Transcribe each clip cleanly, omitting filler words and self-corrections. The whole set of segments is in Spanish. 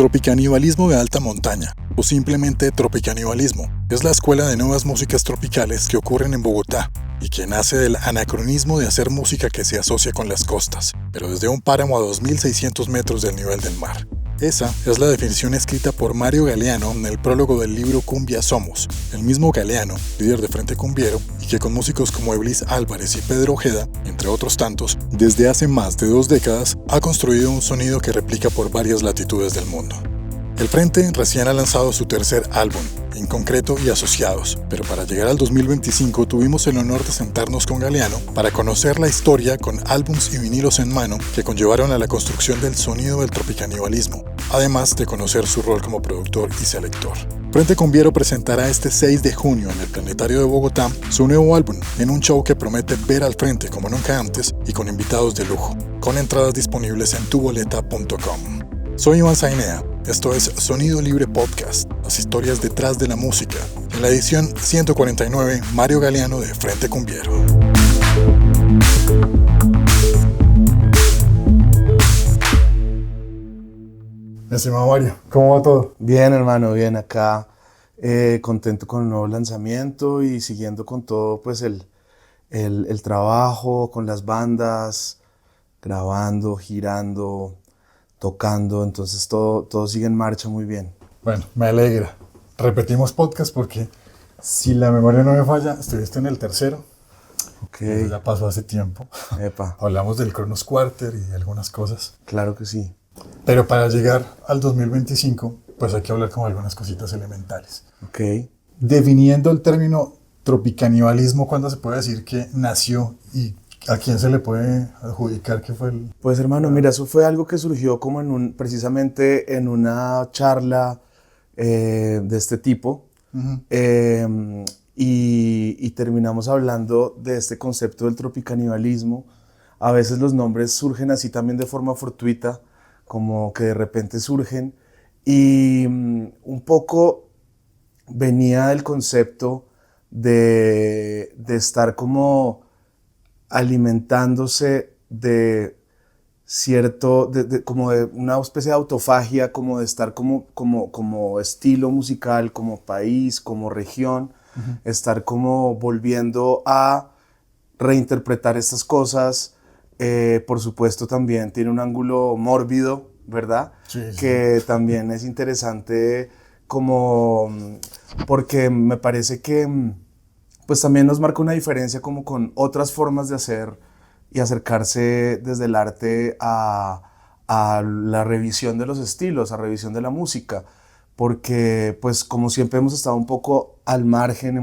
Tropicanibalismo de alta montaña, o simplemente tropicanibalismo, es la escuela de nuevas músicas tropicales que ocurren en Bogotá y que nace del anacronismo de hacer música que se asocia con las costas, pero desde un páramo a 2.600 metros del nivel del mar. Esa es la definición escrita por Mario Galeano en el prólogo del libro Cumbia Somos, el mismo Galeano, líder de Frente Cumbiero, y que con músicos como Eblis Álvarez y Pedro Ojeda, entre otros tantos, desde hace más de 2 décadas, ha construido un sonido que replica por varias latitudes del mundo. El Frente recién ha lanzado su tercer álbum, En Concreto y Asociados, pero para llegar al 2025 tuvimos el honor de sentarnos con Galeano para conocer la historia con álbums y vinilos en mano que conllevaron a la construcción del sonido del tropicanibalismo, además de conocer su rol como productor y selector. Frente Cumbiero presentará este 6 de junio en el Planetario de Bogotá su nuevo álbum, en un show que promete ver al Frente como nunca antes y con invitados de lujo, con entradas disponibles en tuboleta.com. Soy Iván Zainea. Esto es Sonido Libre Podcast, las historias detrás de la música. En la edición 149, Mario Galeano de Frente Cumbiero. Estimado Mario, ¿cómo va todo? Bien, hermano, bien, acá contento con el nuevo lanzamiento y siguiendo con todo pues el trabajo, con las bandas, grabando, girando, tocando, entonces todo sigue en marcha muy bien. Bueno, me alegra. Repetimos podcast porque si la memoria no me falla, estuviste en el tercero. Ok. Eso ya pasó hace tiempo. Epa. Hablamos del Kronos Quarter y de algunas cosas. Claro que sí. Pero para llegar al 2025, pues hay que hablar como algunas cositas elementales. Ok. Definiendo el término tropicanibalismo, ¿cuándo se puede decir que nació y a quién se le puede adjudicar que fue el...? Pues hermano, mira, eso fue algo que surgió como precisamente en una charla de este tipo. Uh-huh. Y terminamos hablando de este concepto del tropicanibalismo. A veces los nombres surgen así también de forma fortuita, como que de repente surgen. Y un poco venía del concepto de estar como alimentándose de cierto, como de una especie de autofagia, como de estar como estilo musical, como país, como región, uh-huh. Estar como volviendo a reinterpretar estas cosas. Por supuesto también tiene un ángulo mórbido, ¿verdad? Sí, sí. Que también es interesante como porque me parece que pues también nos marca una diferencia como con otras formas de hacer y acercarse desde el arte a la revisión de los estilos, a revisión de la música, porque pues como siempre hemos estado un poco al margen,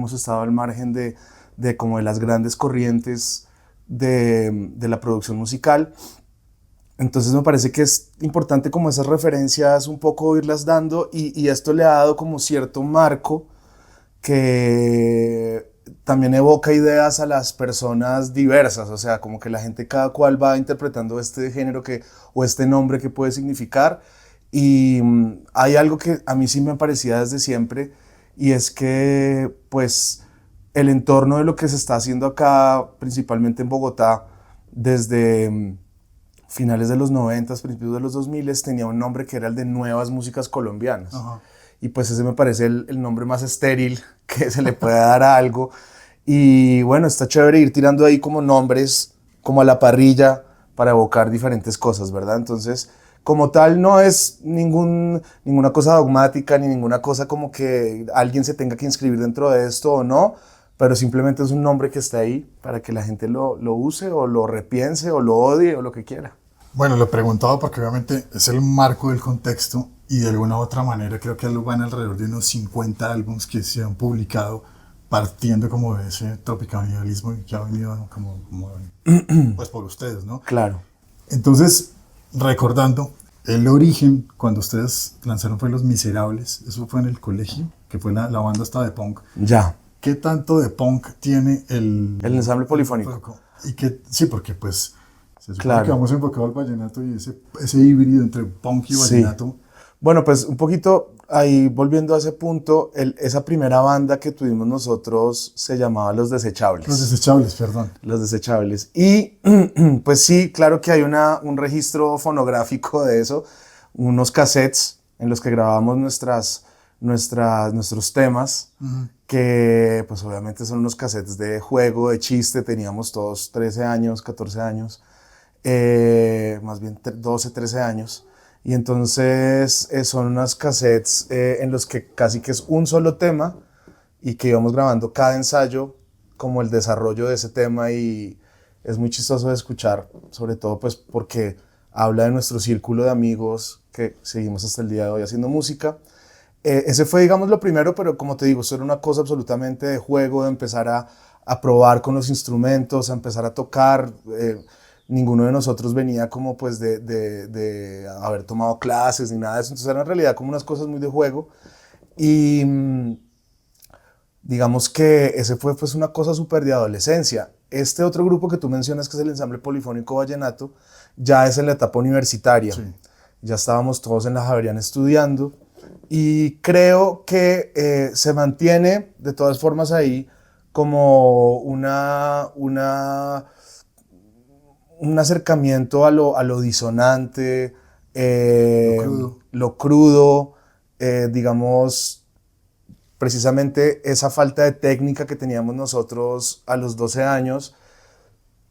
de como de las grandes corrientes de la producción musical. Entonces me parece que es importante como esas referencias un poco irlas dando y esto le ha dado como cierto marco que también evoca ideas a las personas diversas, o sea, como que la gente cada cual va interpretando este género o este nombre que puede significar. Y hay algo que a mí sí me parecía desde siempre, y es que pues el entorno de lo que se está haciendo acá, principalmente en Bogotá, desde finales de los 90, principios de los 2000, tenía un nombre que era el de Nuevas Músicas Colombianas. Uh-huh. Y pues ese me parece el nombre más estéril que se le puede dar a algo. Y bueno, está chévere ir tirando ahí como nombres, como a la parrilla, para evocar diferentes cosas, ¿verdad? Entonces, como tal, no es ninguna cosa dogmática, ni ninguna cosa como que alguien se tenga que inscribir dentro de esto o no, pero simplemente es un nombre que está ahí para que la gente lo use o lo repiense o lo odie o lo que quiera. Bueno, lo he preguntado porque obviamente es el marco del contexto y de alguna u otra manera creo que van alrededor de unos 50 álbumes que se han publicado partiendo como de ese tropicanibalismo que ha venido como pues por ustedes, ¿no? Claro. Entonces, recordando el origen, cuando ustedes lanzaron fue Los Miserables, eso fue en el colegio, que fue la banda hasta de punk. Ya. ¿Qué tanto de punk tiene el ensamble polifónico? Y que, sí, porque pues se supone claro. que vamos enfocado al vallenato y ese híbrido entre punk y vallenato. Sí. Bueno, pues un poquito ahí volviendo a ese punto, esa primera banda que tuvimos nosotros se llamaba Los Desechables. Los Desechables, perdón. Los Desechables. Y pues sí, claro que hay un registro fonográfico de eso, unos cassettes en los que grabábamos nuestros temas, que pues obviamente son unos cassettes de juego, de chiste, teníamos todos 13 años, 14 años, más bien 12, 13 años, y entonces son unos cassettes en los que casi que es un solo tema y que íbamos grabando cada ensayo como el desarrollo de ese tema, y es muy chistoso de escuchar, sobre todo pues porque habla de nuestro círculo de amigos que seguimos hasta el día de hoy haciendo música. Ese fue, digamos, lo primero, pero como te digo, esto era una cosa absolutamente de juego, de empezar a probar con los instrumentos, a empezar a tocar. Ninguno de nosotros venía como pues de haber tomado clases ni nada de eso, entonces eran en realidad como unas cosas muy de juego. Y digamos que ese fue pues una cosa súper de adolescencia. Este otro grupo que tú mencionas, que es el Ensamble Polifónico Vallenato, ya es en la etapa universitaria. Sí. Ya estábamos todos en la Javeriana estudiando, y creo que se mantiene de todas formas ahí como un acercamiento a lo disonante, lo crudo, digamos, precisamente esa falta de técnica que teníamos nosotros a los 12 años.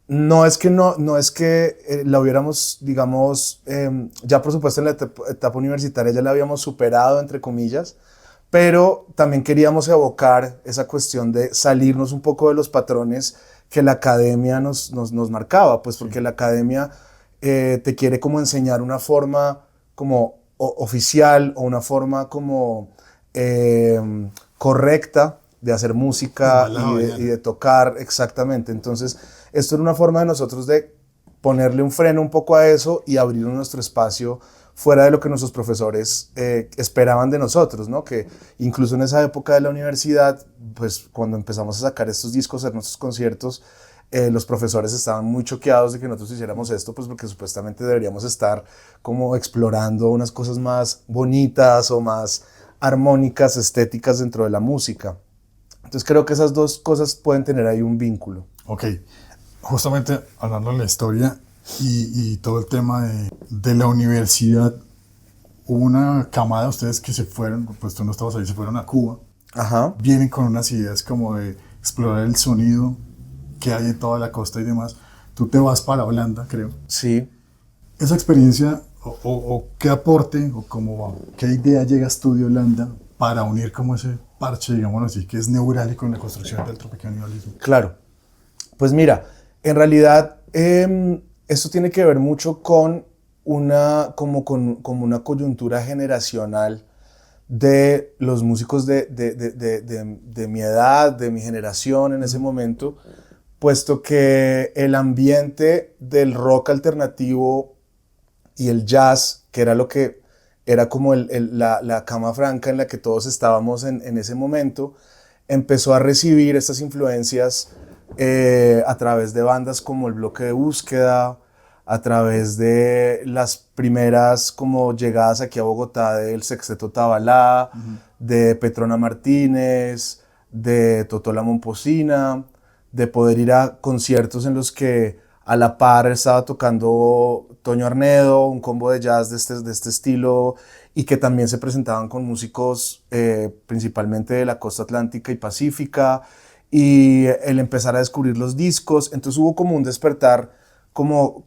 No es que la hubiéramos, digamos, ya por supuesto en la etapa universitaria ya la habíamos superado, entre comillas, pero también queríamos evocar esa cuestión de salirnos un poco de los patrones que la academia nos marcaba, pues porque la academia te quiere como enseñar una forma como oficial o una forma como correcta de hacer música y de tocar, exactamente. Entonces, esto era una forma de nosotros de ponerle un freno un poco a eso y abrir nuestro espacio fuera de lo que nuestros profesores esperaban de nosotros, ¿no? Que incluso en esa época de la universidad, pues cuando empezamos a sacar estos discos en nuestros conciertos, los profesores estaban muy choqueados de que nosotros hiciéramos esto, pues porque supuestamente deberíamos estar como explorando unas cosas más bonitas o más armónicas, estéticas dentro de la música. Entonces creo que esas dos cosas pueden tener ahí un vínculo. Ok, justamente hablando de la historia y todo el tema de la universidad, hubo una camada de ustedes que se fueron, pues tú no estabas ahí, se fueron a Cuba. Ajá. Vienen con unas ideas como de explorar el sonido que hay en toda la costa y demás. Tú te vas para Holanda, creo. Sí. Esa experiencia, o qué aporte, o qué idea llegas tú de Holanda para unir como ese parche, digámoslo así, que es neurálgico en la construcción del tropicanibalismo. Claro. Pues mira, en realidad esto tiene que ver mucho con una coyuntura generacional de los músicos de mi edad, de mi generación en ese momento, puesto que el ambiente del rock alternativo y el jazz, que era lo que era como la cama franca en la que todos estábamos en ese momento, empezó a recibir estas influencias a través de bandas como el Bloque de Búsqueda, a través de las primeras como llegadas aquí a Bogotá del Sexteto Tabalá, de Petrona Martínez, de Totó la Momposina, de poder ir a conciertos en los que a la par estaba tocando Toño Arnedo, un combo de jazz de este estilo, y que también se presentaban con músicos principalmente de la costa atlántica y pacífica, y el empezar a descubrir los discos. Entonces hubo como un despertar como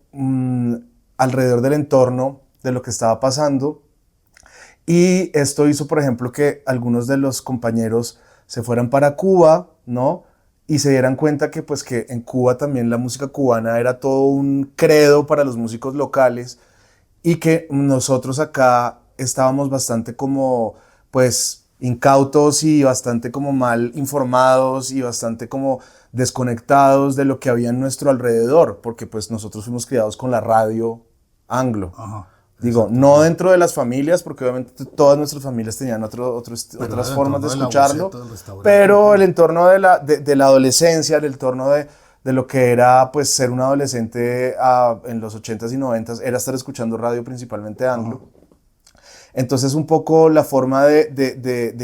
alrededor del entorno de lo que estaba pasando, y esto hizo, por ejemplo, que algunos de los compañeros se fueran para Cuba, ¿no? Y se dieran cuenta que, pues, que en Cuba también la música cubana era todo un credo para los músicos locales, y que nosotros acá estábamos bastante como, pues, incautos y bastante como mal informados y bastante como desconectados de lo que había en nuestro alrededor, porque pues nosotros fuimos criados con la radio anglo. Ajá, digo, no dentro de las familias, porque obviamente todas nuestras familias tenían otras formas de escucharlo, pero el entorno de la adolescencia, el entorno de lo que era pues ser un adolescente en los 80s y 90s, era estar escuchando radio principalmente anglo. Ajá. Entonces un poco la forma de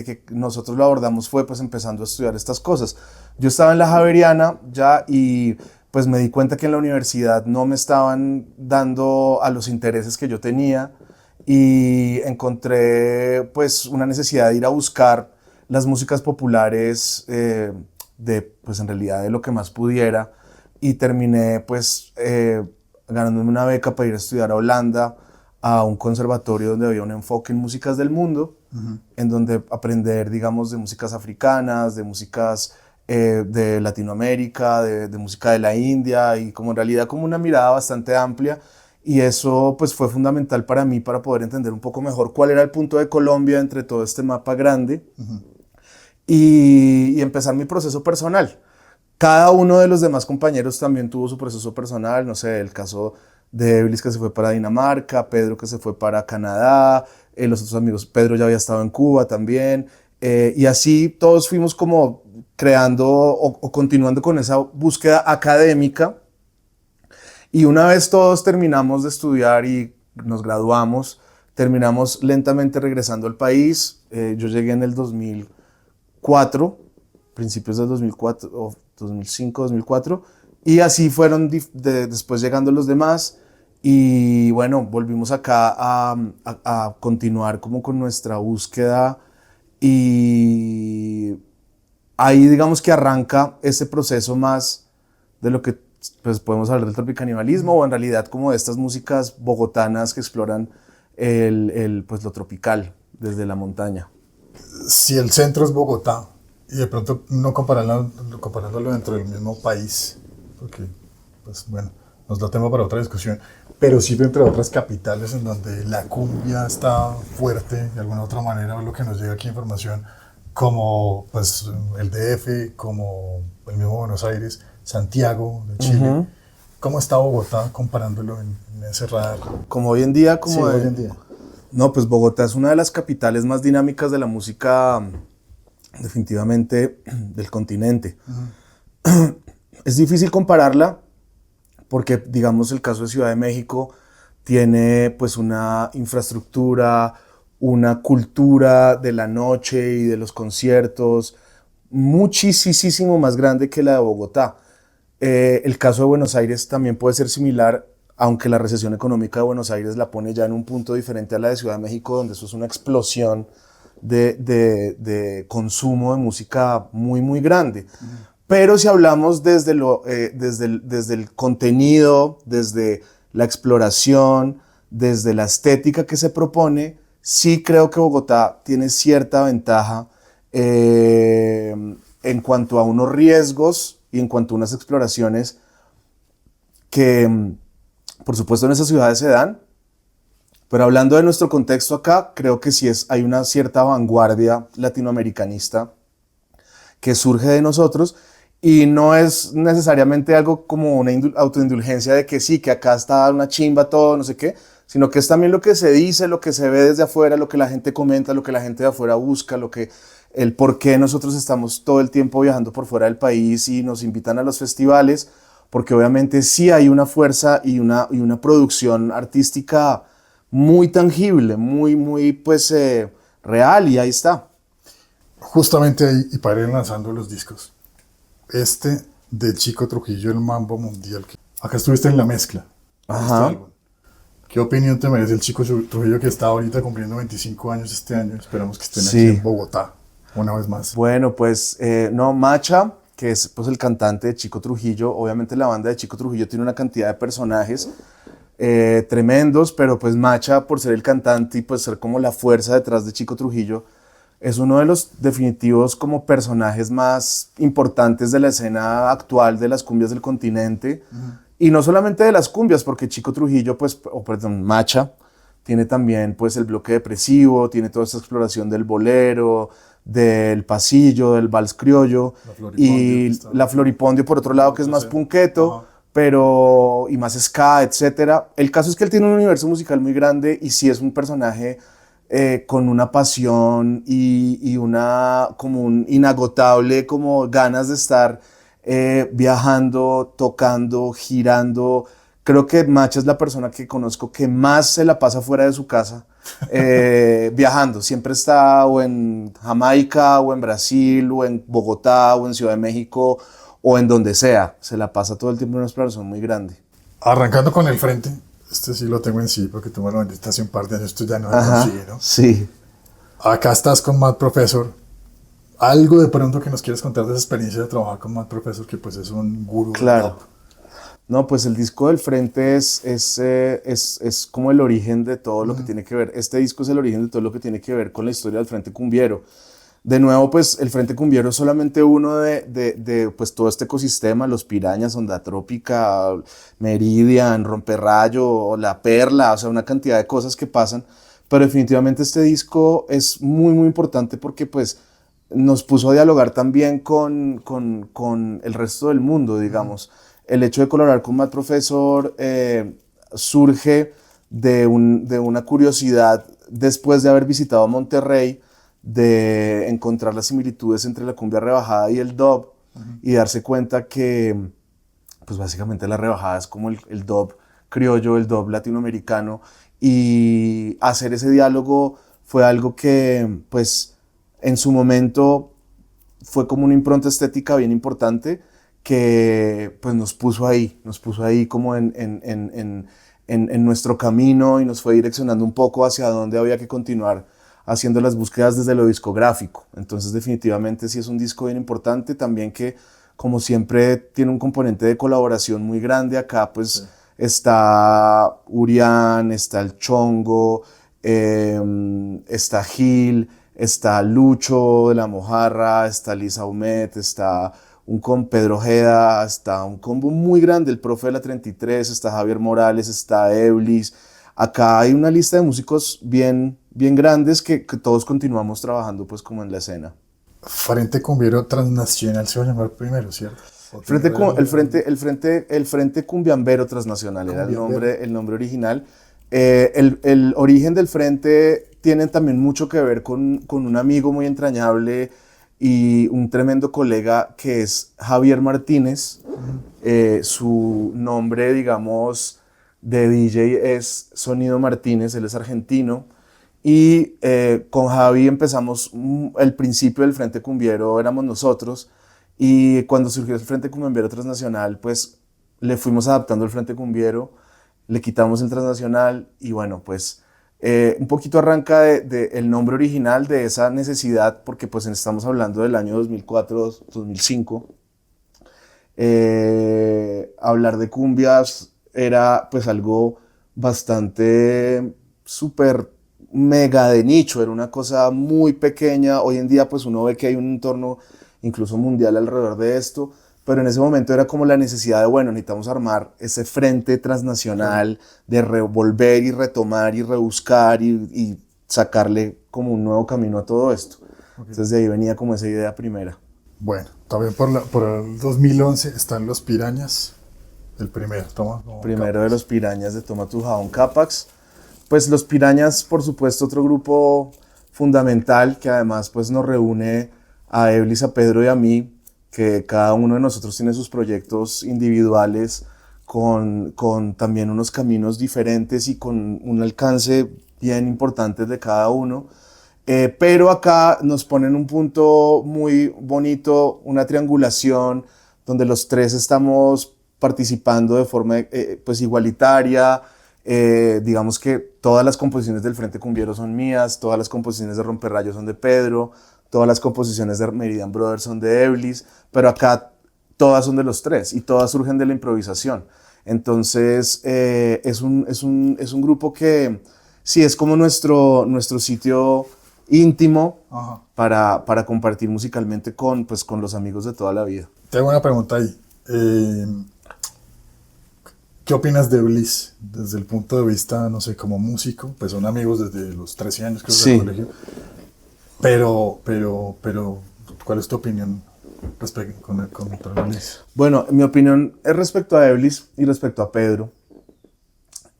que nosotros lo abordamos fue pues empezando a estudiar estas cosas. Yo estaba en la Javeriana ya, y pues me di cuenta que en la universidad no me estaban dando a los intereses que yo tenía, y encontré pues una necesidad de ir a buscar las músicas populares pues en realidad de lo que más pudiera, y terminé pues ganándome una beca para ir a estudiar a Holanda, a un conservatorio donde había un enfoque en músicas del mundo, en donde aprender, digamos, de músicas africanas, de músicas de Latinoamérica, de música de la India, y como en realidad como una mirada bastante amplia, y eso pues fue fundamental para mí para poder entender un poco mejor cuál era el punto de Colombia entre todo este mapa grande, y empezar mi proceso personal. Cada uno de los demás compañeros también tuvo su proceso personal, no sé, el caso de Eblis que se fue para Dinamarca, Pedro que se fue para Canadá, los otros amigos, Pedro ya había estado en Cuba también, y así todos fuimos como creando o continuando con esa búsqueda académica, y una vez todos terminamos de estudiar y nos graduamos, terminamos lentamente regresando al país. Yo llegué en el 2004, principios del 2004, o 2005, 2004, y así fueron después llegando los demás, y bueno, volvimos acá a continuar como con nuestra búsqueda, y ahí digamos que arranca ese proceso más de lo que pues, podemos hablar del tropicanibalismo, o en realidad como de estas músicas bogotanas que exploran pues, lo tropical desde la montaña. Si el centro es Bogotá, y de pronto no comparándolo dentro del mismo país, porque, pues bueno, nos da tema para otra discusión, pero sí entre otras capitales en donde la cumbia está fuerte, de alguna otra manera, lo que nos llega aquí información, como pues el DF, como el mismo Buenos Aires, Santiago de Chile. ¿Cómo está Bogotá comparándolo en ese radar? Como hoy en día, Sí, hoy en día. No, pues Bogotá es una de las capitales más dinámicas de la música, definitivamente, del continente. Es difícil compararla porque, digamos, el caso de Ciudad de México tiene pues una infraestructura, una cultura de la noche y de los conciertos muchísimo más grande que la de Bogotá. El caso de Buenos Aires también puede ser similar, aunque la recesión económica de Buenos Aires la pone ya en un punto diferente a la de Ciudad de México, donde eso es una explosión de consumo de música muy grande. Pero si hablamos desde el contenido, desde la exploración, desde la estética que se propone, sí creo que Bogotá tiene cierta ventaja en cuanto a unos riesgos y en cuanto a unas exploraciones que, por supuesto, en esas ciudades se dan. Pero hablando de nuestro contexto acá, creo que sí hay una cierta vanguardia latinoamericanista que surge de nosotros, y no es necesariamente algo como una autoindulgencia de que sí, que acá está una chimba todo, no sé qué, sino que es también lo que se dice, lo que se ve desde afuera, lo que la gente comenta, lo que la gente de afuera busca, el por qué nosotros estamos todo el tiempo viajando por fuera del país y nos invitan a los festivales, porque obviamente sí hay una fuerza y una producción artística muy tangible, muy pues real, y ahí está. Justamente ahí, y para ir lanzando los discos, de Chico Trujillo, el Mambo Mundial, acá estuviste en la mezcla de este álbum. ¿Qué opinión te merece el Chico Trujillo que está ahorita cumpliendo 25 años este año? Esperamos que estén aquí en Bogotá una vez más. Bueno, pues Macha, que es pues, el cantante de Chico Trujillo, obviamente la banda de Chico Trujillo tiene una cantidad de personajes tremendos, pero pues Macha, por ser el cantante y pues ser como la fuerza detrás de Chico Trujillo, es uno de los definitivos como personajes más importantes de la escena actual de las cumbias del continente. Y no solamente de las cumbias, porque Chico Trujillo, Macha, tiene también pues el bloque depresivo, tiene toda esta exploración del bolero, del pasillo, del vals criollo, y la floripondio por otro lado, que es más punqueto, pero y más ska, etcétera. El caso es que él tiene un universo musical muy grande, y sí es un personaje con una pasión y una como un inagotable como ganas de estar viajando, tocando, girando. Creo que Macha es la persona que conozco que más se la pasa fuera de su casa viajando. Siempre está o en Jamaica, o en Brasil, o en Bogotá, o en Ciudad de México, o en donde sea. Se la pasa todo el tiempo en una exploración muy grande. Arrancando con el frente, Este sí lo tengo en sí, porque tú me lo vendiste hace un par de años, esto ya no se Ajá, consigue, ¿no? sí. Acá estás con Mad Professor. Algo de pronto que nos quieres contar de esa experiencia de trabajar con Mad Professor, que pues es un gurú del dub. Claro. No, pues el disco del frente es como el origen de todo lo que tiene que ver. Este disco es el origen de todo lo que tiene que ver con la historia del Frente Cumbiero. De nuevo, pues el Frente Cumbiero es solamente uno de pues, todo este ecosistema, Los Pirañas, Onda Trópica, Meridian, Romperrayo, La Perla, o sea, una cantidad de cosas que pasan. Pero definitivamente este disco es muy, muy importante porque pues nos puso a dialogar también con el resto del mundo, digamos. El hecho de colaborar con Mad Professor surge de una curiosidad después de haber visitado Monterrey, de encontrar las similitudes entre la cumbia rebajada y el dub y darse cuenta que pues básicamente la rebajada es como el dub criollo, el dub latinoamericano, y hacer ese diálogo fue algo que pues en su momento fue como una impronta estética bien importante que pues nos puso ahí como en nuestro camino y nos fue direccionando un poco hacia dónde había que continuar haciendo las búsquedas desde lo discográfico. Entonces definitivamente sí es un disco bien importante, también que como siempre tiene un componente de colaboración muy grande. Acá pues sí. Está Urián, está El Chongo, está Gil, está Lucho de la Mojarra, está Lisa Humet, está con Pedro Ojeda, está un combo muy grande, el profe de la 33, está Javier Morales, está Eblis. Acá hay una lista de músicos bien grandes que todos continuamos trabajando pues como en la escena. Frente Cumbiero Transnacional se va a llamar primero, ¿cierto? El Frente Cumbiambero Transnacional era el nombre original. El origen del frente tiene también mucho que ver con un amigo muy entrañable y un tremendo colega que es Javier Martínez. Su nombre, digamos, de DJ es Sonido Martínez, él es argentino. Y con Javi empezamos, el principio del Frente Cumbiero éramos nosotros, y cuando surgió el Frente Cumbiero Transnacional, pues le fuimos adaptando el Frente Cumbiero, le quitamos el Transnacional y bueno, pues un poquito arranca el nombre original de esa necesidad, porque pues estamos hablando del año 2004-2005. Hablar de cumbias era pues algo bastante súper mega de nicho, era una cosa muy pequeña. Hoy en día pues uno ve que hay un entorno incluso mundial alrededor de esto, pero en ese momento era como la necesidad de, bueno, necesitamos armar ese frente transnacional de revolver y retomar y rebuscar y sacarle como un nuevo camino a todo esto. Okay. Entonces de ahí venía como esa idea primera. Bueno, también por el 2011 están Los Pirañas, el primero, primero de Los Pirañas de Toma tu Jabón Capax. Pues Los Pirañas, por supuesto, otro grupo fundamental que además pues nos reúne a Eblis, a Pedro y a mí, que cada uno de nosotros tiene sus proyectos individuales con también unos caminos diferentes y con un alcance bien importante de cada uno. Pero acá nos ponen un punto muy bonito, una triangulación donde los tres estamos participando de forma pues igualitaria. Digamos que todas las composiciones del Frente Cumbiero son mías, todas las composiciones de Romperrayo son de Pedro, todas las composiciones de Meridian Brothers son de Eblis, pero acá todas son de los tres y todas surgen de la improvisación. Entonces es un grupo que sí es como nuestro sitio íntimo para compartir musicalmente con los amigos de toda la vida. Te hago una pregunta ahí. ¿Qué opinas de Eblis desde el punto de vista, no sé, como músico? Pues son amigos desde los 13 años, creo, sí. Del colegio. Pero, ¿cuál es tu opinión respecto con Eblis? Bueno, mi opinión es respecto a Eblis y respecto a Pedro.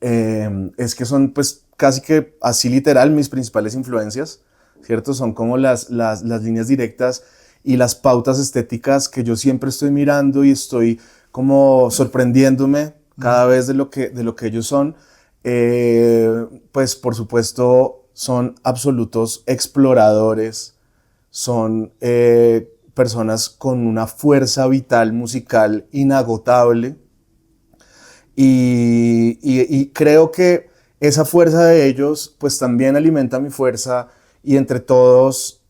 Es que son, pues, casi que así literal mis principales influencias, ¿cierto? Son como las líneas directas y las pautas estéticas que yo siempre estoy mirando y estoy como sorprendiéndome cada vez de lo que ellos son. Pues por supuesto son absolutos exploradores, son personas con una fuerza vital musical inagotable y creo que esa fuerza de ellos pues también alimenta mi fuerza y entre todos,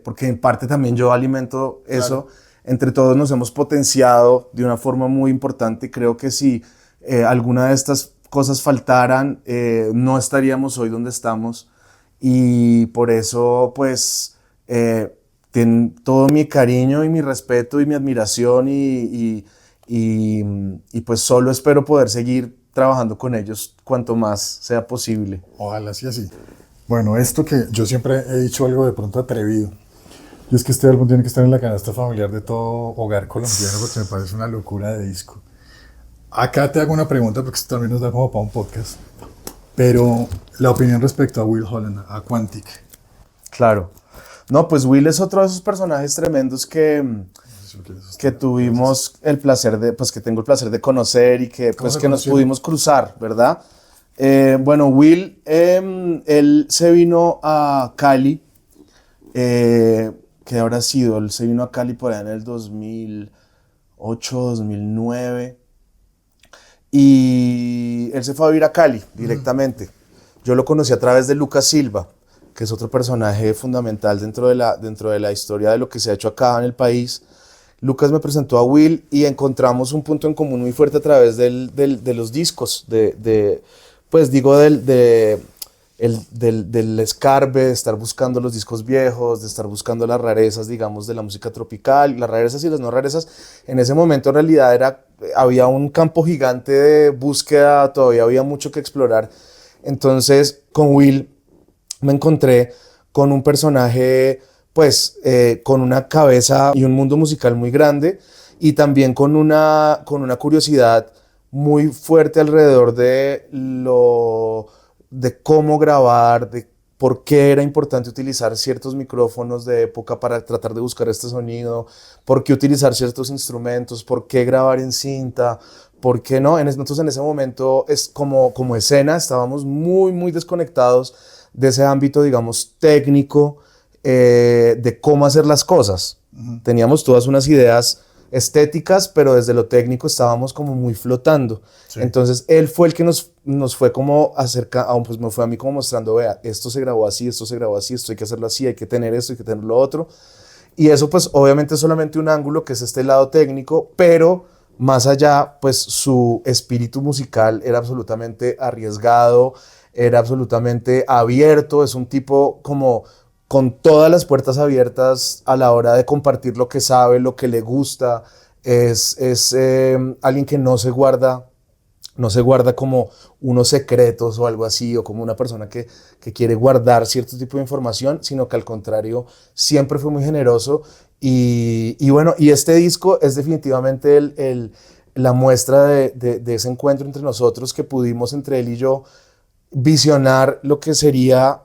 porque en parte también yo alimento eso, claro. Entre todos nos hemos potenciado de una forma muy importante y creo que si alguna de estas cosas faltaran, no estaríamos hoy donde estamos y por eso pues tienen todo mi cariño y mi respeto y mi admiración y pues solo espero poder seguir trabajando con ellos cuanto más sea posible. Ojalá sí así. Bueno, esto que yo siempre he dicho algo de pronto atrevido, y es que este álbum tiene que estar en la canasta familiar de todo hogar colombiano porque me parece una locura de disco. Acá te hago una pregunta porque esto también nos da como para un podcast, pero la opinión respecto a Will Holland, a Quantic. Claro. No, pues Will es otro de esos personajes tremendos que tuvimos el placer de, pues que tengo el placer de conocer y que pues que nos pudimos cruzar, ¿verdad? Bueno, Will, él se vino a Cali, que habrá sido, él se vino a Cali por allá en el 2008, 2009, y él se fue a vivir a Cali directamente. Yo lo conocí a través de Lucas Silva, que es otro personaje fundamental dentro de la historia de lo que se ha hecho acá en el país. Lucas me presentó a Will y encontramos un punto en común muy fuerte a través de los discos, pues digo del escarbe, de estar buscando los discos viejos, de estar buscando las rarezas, digamos, de la música tropical, las rarezas y las no rarezas. En ese momento en realidad había un campo gigante de búsqueda, todavía había mucho que explorar. Entonces con Will me encontré con un personaje pues con una cabeza y un mundo musical muy grande y también con una curiosidad muy fuerte alrededor de cómo grabar, de por qué era importante utilizar ciertos micrófonos de época para tratar de buscar este sonido, por qué utilizar ciertos instrumentos, por qué grabar en cinta, por qué no. Nosotros en ese momento como escena estábamos muy desconectados de ese ámbito, digamos, técnico, de cómo hacer las cosas. Teníamos todas unas ideas estéticas, pero desde lo técnico estábamos como muy flotando. Sí. Entonces él fue el que nos fue como pues me fue a mí como mostrando, vea, esto se grabó así, esto se grabó así, esto hay que hacerlo así, hay que tener esto, hay que tener lo otro. Y eso pues obviamente es solamente un ángulo que es este lado técnico, pero más allá pues su espíritu musical era absolutamente arriesgado, era absolutamente abierto, es un tipo como con todas las puertas abiertas a la hora de compartir lo que sabe, lo que le gusta. Es alguien que no se guarda como unos secretos o algo así, o como una persona que quiere guardar cierto tipo de información, sino que al contrario, siempre fue muy generoso. Y bueno, y este disco es definitivamente la muestra de ese encuentro entre nosotros, que pudimos entre él y yo visionar lo que sería...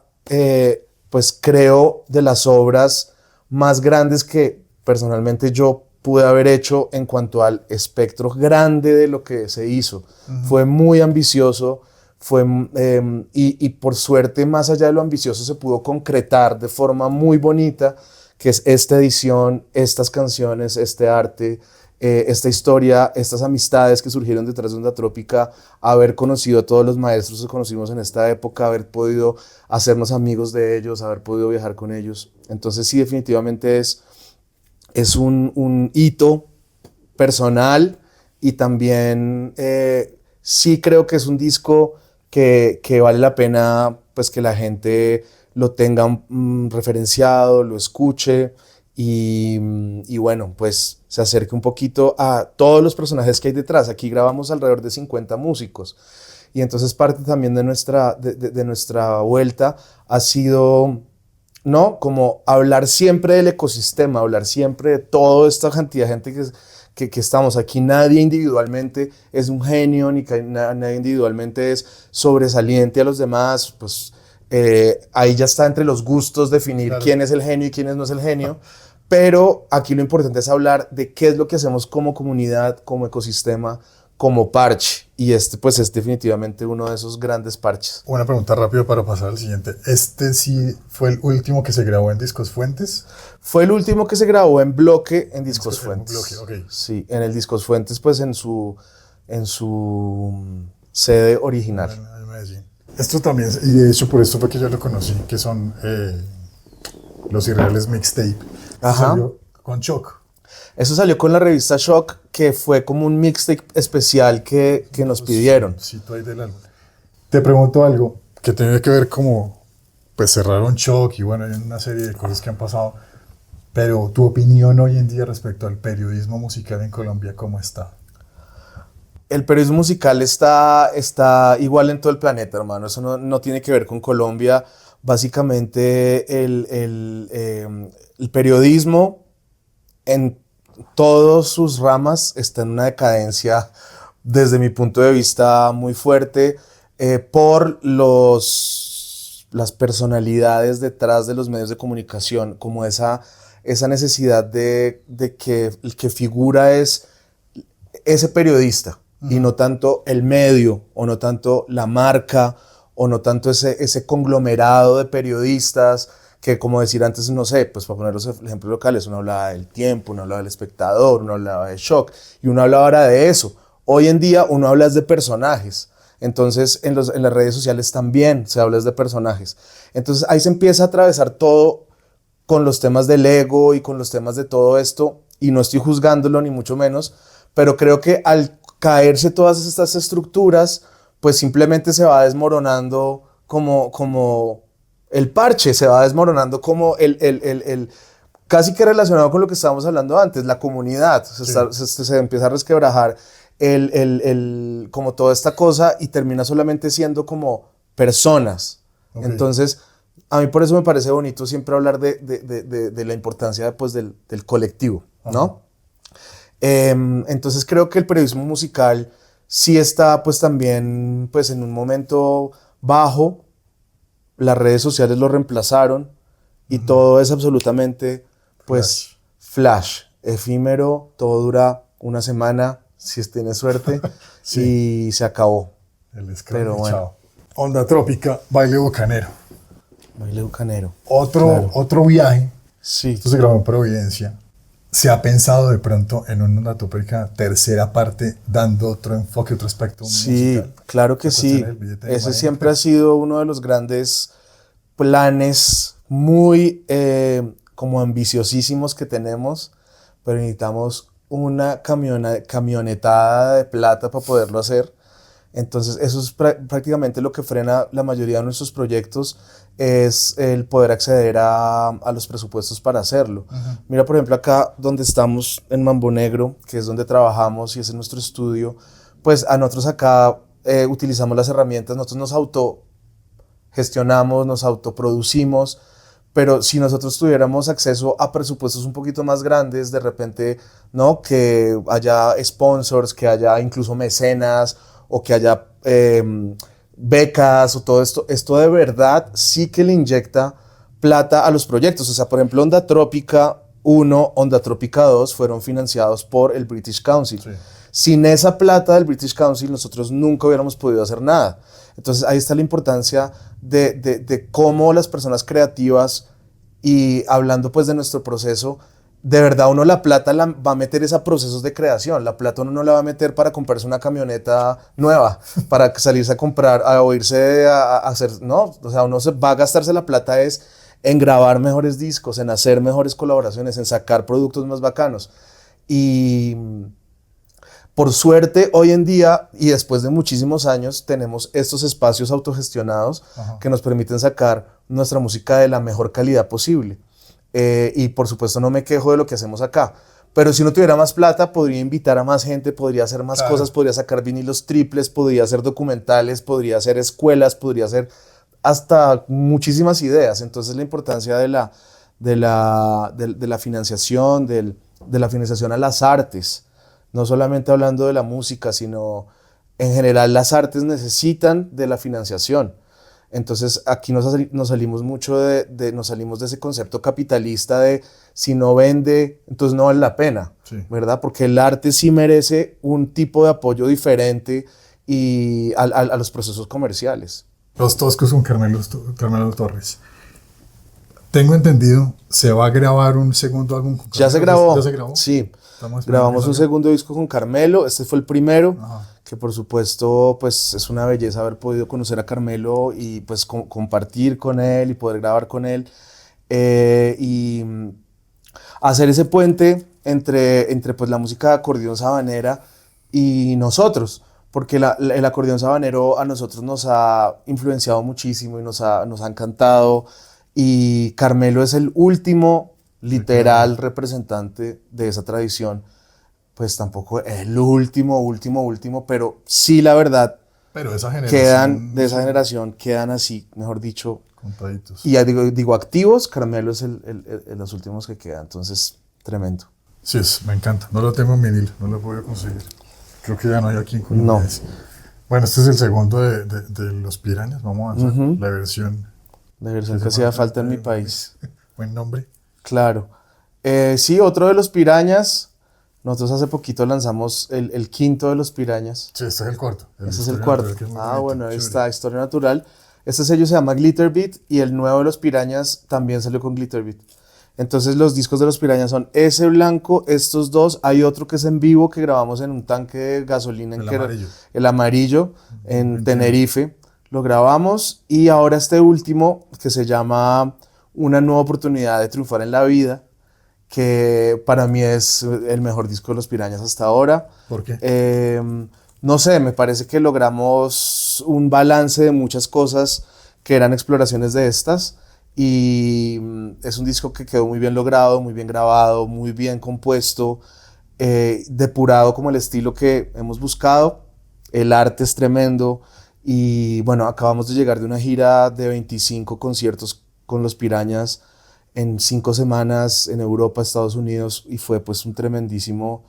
pues creo de las obras más grandes que personalmente yo pude haber hecho en cuanto al espectro grande de lo que se hizo. Fue muy ambicioso, y por suerte, más allá de lo ambicioso, se pudo concretar de forma muy bonita, que es esta edición, estas canciones, este arte, esta historia, estas amistades que surgieron detrás de Onda Trópica, haber conocido a todos los maestros que conocimos en esta época, haber podido hacernos amigos de ellos, haber podido viajar con ellos. Entonces sí, definitivamente es un hito personal y también sí creo que es un disco que vale la pena pues que la gente lo tenga referenciado, lo escuche. Y bueno, pues se acerque un poquito a todos los personajes que hay detrás. Aquí grabamos alrededor de 50 músicos y entonces parte también de nuestra vuelta ha sido, ¿no? Como hablar siempre del ecosistema, hablar siempre de toda esta cantidad de gente que estamos aquí. Nadie individualmente es un genio, ni nadie individualmente es sobresaliente a los demás, pues ahí ya está entre los gustos definir claro quién es el genio y quién no es el genio. Pero aquí lo importante es hablar de qué es lo que hacemos como comunidad, como ecosistema, como parche. Y pues es definitivamente uno de esos grandes parches. Una pregunta rápido para pasar al siguiente. ¿Este sí fue el último que se grabó en Discos Fuentes? Fue el último que se grabó en bloque en Discos Fuentes. En bloque, okay. Sí, en el Discos Fuentes, pues en su en su sede original. En Medellín. Esto también, y de hecho por esto fue que yo lo conocí, que son los Irreales Mixtape. Ajá. Salió con Shock. Eso salió con la revista Shock, que fue como un mixtape especial que nos pidieron. Sí, ahí del álbum. Te pregunto algo que tiene que ver como, pues cerraron Shock y bueno, hay una serie de cosas que han pasado, pero tu opinión hoy en día respecto al periodismo musical en Colombia, ¿cómo está? El periodismo musical está igual en todo el planeta, hermano. Eso no tiene que ver con Colombia. Básicamente el periodismo en todas sus ramas está en una decadencia, desde mi punto de vista, muy fuerte, por las personalidades detrás de los medios de comunicación, como esa necesidad de que el que figura es ese periodista, y no tanto el medio, o no tanto la marca, o no tanto ese conglomerado de periodistas que, como decir antes, no sé, pues para poner los ejemplos locales, uno hablaba del Tiempo, uno hablaba del Espectador, uno hablaba de Shock, y uno hablaba ahora de eso. Hoy en día uno habla de personajes. Entonces en las redes sociales también se habla de personajes. Entonces ahí se empieza a atravesar todo con los temas del ego y con los temas de todo esto, y no estoy juzgándolo ni mucho menos, pero creo que al caerse todas estas estructuras, pues simplemente se va desmoronando como el parche, se va desmoronando como casi que relacionado con lo que estábamos hablando antes, la comunidad, sí. se empieza a resquebrajar como toda esta cosa, y termina solamente siendo como personas. Okay. Entonces, a mí por eso me parece bonito siempre hablar de la importancia pues, del colectivo, ¿no? Entonces creo que el periodismo musical sí está pues también pues en un momento bajo. Las redes sociales lo reemplazaron y todo es absolutamente pues flash, efímero, todo dura una semana si tienes suerte sí. Y se acabó. El escándalo, bueno. Chao. Onda Trópica, Baile Bucanero. Baile Bucanero. Otro viaje. Sí. Esto se grabó en Providencia. ¿Se ha pensado de pronto en una Onda Trópica tercera parte, dando otro enfoque, otro aspecto musical? Sí, claro que sí. Ese siempre ha sido uno de los grandes planes muy como ambiciosísimos que tenemos, pero necesitamos una camionetada de plata para poderlo hacer. Entonces eso es prácticamente lo que frena la mayoría de nuestros proyectos, es el poder acceder a los presupuestos para hacerlo. Uh-huh. Mira, por ejemplo, acá donde estamos en Mambo Negro, que es donde trabajamos y es en nuestro estudio, pues a nosotros acá utilizamos las herramientas, nosotros nos autogestionamos, nos autoproducimos, pero si nosotros tuviéramos acceso a presupuestos un poquito más grandes, de repente, ¿no? Que haya sponsors, que haya incluso mecenas, o que haya becas o todo esto de verdad sí que le inyecta plata a los proyectos. O sea, por ejemplo, Onda Trópica 1, Onda Trópica 2 fueron financiados por el British Council. Sí. Sin esa plata del British Council nosotros nunca hubiéramos podido hacer nada. Entonces ahí está la importancia de cómo las personas creativas, y hablando pues de nuestro proceso, de verdad uno la plata la va a meter es a procesos de creación. La plata uno no la va a meter para comprarse una camioneta nueva, para salirse a comprar, o irse a hacer, no, o sea, uno va a gastarse la plata es en grabar mejores discos, en hacer mejores colaboraciones, en sacar productos más bacanos. Y por suerte hoy en día, y después de muchísimos años, tenemos estos espacios autogestionados. Ajá. Que nos permiten sacar nuestra música de la mejor calidad posible. Y por supuesto no me quejo de lo que hacemos acá, pero si no tuviera más plata podría invitar a más gente, podría hacer más cosas, podría sacar vinilos triples, podría hacer documentales, podría hacer escuelas, podría hacer hasta muchísimas ideas. Entonces la importancia de la financiación, de la financiación a las artes, no solamente hablando de la música, sino en general las artes necesitan de la financiación. Entonces aquí nos salimos mucho nos salimos de ese concepto capitalista de si no vende, entonces no vale la pena, sí. ¿Verdad? Porque el arte sí merece un tipo de apoyo diferente y a los procesos comerciales. Los Toscos con Carmelo Torres. Tengo entendido, ¿se va a grabar un segundo álbum? Ya se grabó. ¿Ya se grabó? Sí. Grabamos un segundo disco con Carmelo, este fue el primero, Ajá. que por supuesto pues es una belleza haber podido conocer a Carmelo y pues compartir con él y poder grabar con él. Y hacer ese puente entre pues, la música de acordeón sabanera y nosotros, porque el acordeón sabanero a nosotros nos ha influenciado muchísimo y nos ha encantado, y Carmelo es el último literal representante de esa tradición, pues tampoco el último, pero sí, la verdad, Pero esa de esa generación quedan así, mejor dicho, contaditos. y ya digo activos. Carmelo es los últimos que quedan, entonces tremendo. Sí, me encanta. No lo tengo en vinil, no lo he podido conseguir. Creo que ya no hay aquí en Colombia. No. Bueno, este es el segundo de Los Pirañas. Vamos a avanzar. La versión que hacía falta en mi país. Buen nombre. Claro. Sí, otro de Los Pirañas. Nosotros hace poquito lanzamos el quinto de Los Pirañas. Sí, este es el cuarto. Ese es el cuarto. Bueno, ahí chévere. está, Historia Natural. Este sello se llama Glitterbeat y el nuevo de Los Pirañas también salió con Glitterbeat. Entonces los discos de Los Pirañas son ese blanco, estos dos. Hay otro que es en vivo que grabamos en un tanque de gasolina. El amarillo, en Tenerife. Lo grabamos, y ahora este último que se llama Una nueva oportunidad de triunfar en la vida, que para mí es el mejor disco de Los Pirañas hasta ahora. ¿Por qué? No sé, me parece que logramos un balance de muchas cosas que eran exploraciones de estas, y es un disco que quedó muy bien logrado, muy bien grabado, muy bien compuesto, depurado como el estilo que hemos buscado. El arte es tremendo, y bueno, acabamos de llegar de una gira de 25 conciertos con Los Pirañas en 5 semanas en Europa, Estados Unidos, y fue pues un tremendísima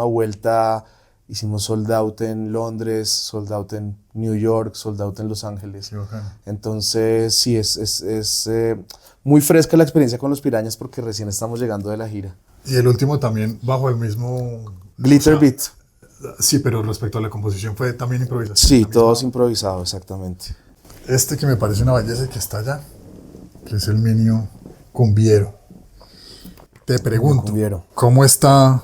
vuelta. Hicimos sold out en Londres, sold out en New York, sold out en Los Ángeles. Entonces sí, es muy fresca la experiencia con Los Pirañas porque recién estamos llegando de la gira. Y el último también bajo el mismo... Glitterbeat. Sí, pero respecto a la composición fue también improvisación. Sí, todo es improvisado, exactamente. Este que me parece una belleza y que está allá, que es el Minio Cumbiero. Te pregunto, ¿cómo está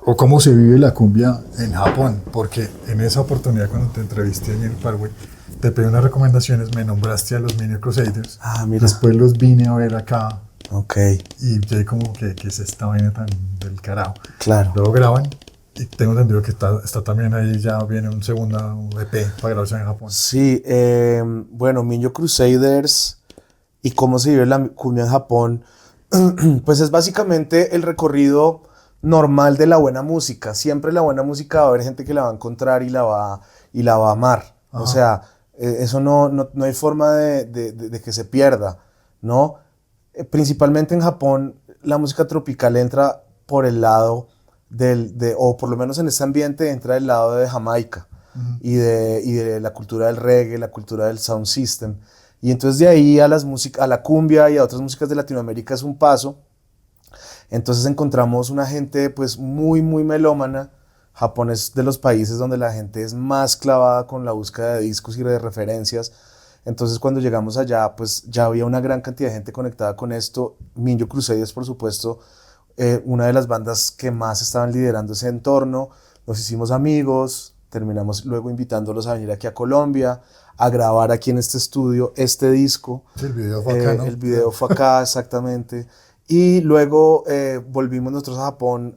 o cómo se vive la cumbia en Japón? Porque en esa oportunidad, cuando te entrevisté en el Paraguay, te pedí unas recomendaciones, me nombraste a los Minio Crusaders. Mira. Después los vine a ver acá. Ok. Y yo como que es esta vaina tan del carajo. Claro. Luego graban, y tengo entendido que está también ahí, ya viene un segundo EP para grabarse en Japón. Sí, bueno, Minio Crusaders y cómo se vive la cumbia en Japón, pues es básicamente el recorrido normal de la buena música. Siempre la buena música va a haber gente que la va a encontrar y la va a amar. Ajá. O sea, eso no hay forma de que se pierda, ¿no? Principalmente en Japón, la música tropical entra por el lado o por lo menos en este ambiente entra del lado de Jamaica. Uh-huh. y de la cultura del reggae, la cultura del sound system. Y entonces de ahí a la cumbia y a otras músicas de Latinoamérica es un paso. Entonces encontramos una gente pues muy, muy melómana. Japón es de los países donde la gente es más clavada con la búsqueda de discos y de referencias. Entonces cuando llegamos allá, pues ya había una gran cantidad de gente conectada con esto. Minio Crusaders, por supuesto, una de las bandas que más estaban liderando ese entorno. Nos hicimos amigos, terminamos luego invitándolos a venir aquí a Colombia, a grabar aquí en este estudio este disco. Sí, el video fue acá, ¿no? El video fue acá, exactamente. Y luego volvimos nosotros a Japón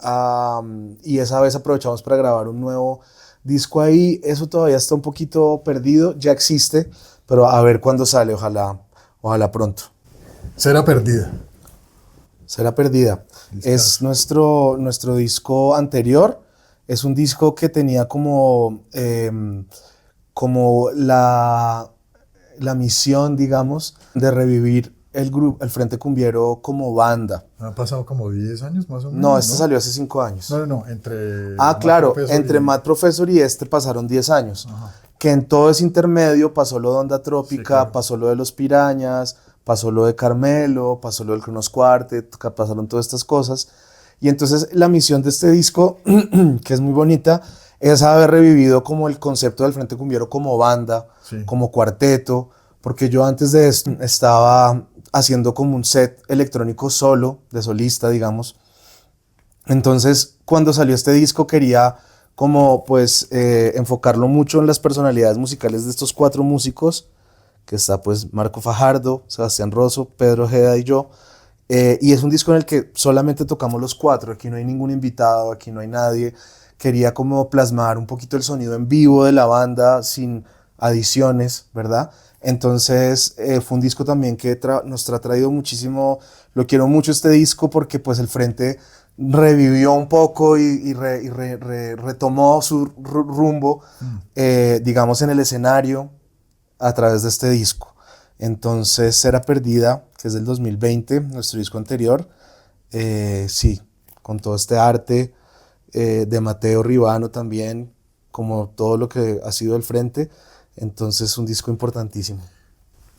y esa vez aprovechamos para grabar un nuevo disco ahí. Eso todavía está un poquito perdido, ya existe, pero a ver cuándo sale, ojalá pronto. Será Perdida. Será Perdida. Es nuestro disco anterior. Es un disco que tenía como la misión, digamos, de revivir el Frente Cumbiero como banda. Han pasado como 10 años más o menos. No, este salió hace 5 años. No, entre... claro, entre Mad Professor y este pasaron 10 años. Ajá. Que en todo ese intermedio pasó lo de Onda Trópica, sí, claro. Pasó lo de Los Pirañas, pasó lo de Carmelo, pasó lo del Kronos Quartet, pasaron todas estas cosas. Y entonces la misión de este disco, que es muy bonita, es haber revivido como el concepto del Frente Cumbiero como banda, sí, como cuarteto, porque yo antes de esto estaba haciendo como un set electrónico solo, de solista, digamos, Entonces, cuando salió este disco quería como pues enfocarlo mucho en las personalidades musicales de estos 4 músicos, que está pues Marco Fajardo, Sebastián Rosso, Pedro Ojeda y yo. Y es un disco en el que solamente tocamos los 4, aquí no hay ningún invitado, aquí no hay nadie. Quería como plasmar un poquito el sonido en vivo de la banda sin adiciones, ¿verdad? Entonces fue un disco también que nos ha traído muchísimo, lo quiero mucho este disco porque pues el Frente revivió un poco y retomó su rumbo, digamos, en el escenario a través de este disco. Entonces Cera Perdida, que es del 2020, nuestro disco anterior, sí, con todo este arte de Mateo Ribano también, como todo lo que ha sido el Frente. Entonces un disco importantísimo.